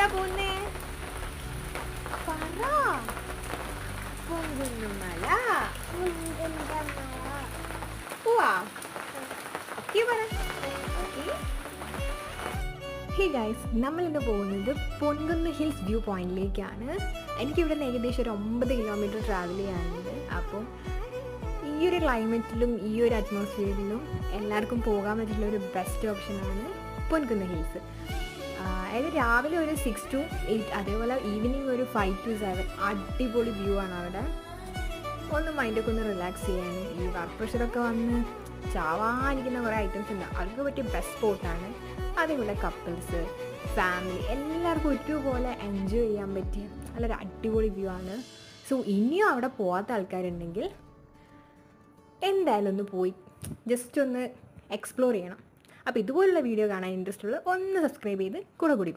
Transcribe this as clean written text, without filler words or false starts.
എങ്ങടാ പോകുന്നേ? പറ. പൊൻകുന്നുമല. പോവാ. ഓക്കെ പറ. ഹേ ഗൈസ്, നമ്മളിന്ന് പോകുന്നത് പൊൻകുന്ന് ഹിൽസ് വ്യൂ പോയിന്റിലേക്കാണ്. എനിക്കിവിടെ നിന്ന് ഏകദേശം ഒരു 9 കിലോമീറ്റർ ട്രാവൽ ചെയ്യാനുണ്ട്. അപ്പം ഈ ഒരു ക്ലൈമറ്റിലും ഈ ഒരു അറ്റ്മോസ്ഫിയറിലും എല്ലാവർക്കും പോകാൻ പറ്റുന്ന ഒരു ബെസ്റ്റ് ഓപ്ഷനാണ് പൊൻകുന്ന് ഹിൽസ്. അതായത് രാവിലെ ഒരു 6 to 8, അതേപോലെ ഈവനിങ് ഒരു 5 to 7. അടിപൊളി വ്യൂ ആണ് അവിടെ. ഒന്ന് മൈൻഡൊക്കെ ഒന്ന് റിലാക്സ് ചെയ്യാൻ, ഈ വർക്ക് പ്രഷറൊക്കെ വന്ന് ചാവാനിരിക്കുന്ന കുറേ ഐറ്റംസ് ഉണ്ട്, അവർക്ക് പറ്റിയ ബെസ്റ്റ് സ്പോട്ടാണ്. അതേപോലെ കപ്പിൾസ്, ഫാമിലി എല്ലാവർക്കും ഒരുപോലെ എൻജോയ് ചെയ്യാൻ പറ്റിയ നല്ലൊരു അടിപൊളി വ്യൂ ആണ്. സോ ഇനിയും അവിടെ പോകാത്ത ആൾക്കാരുണ്ടെങ്കിൽ എന്തായാലും ഒന്ന് പോയി ജസ്റ്റ് ഒന്ന് എക്സ്പ്ലോർ ചെയ്യണം. അപ്പോൾ ഇതുപോലുള്ള വീഡിയോ കാണാൻ ഇൻട്രസ്റ്റ് ഉള്ള ഒന്ന് സബ്സ്ക്രൈബ് ചെയ്ത് കൂടെ കൂടി.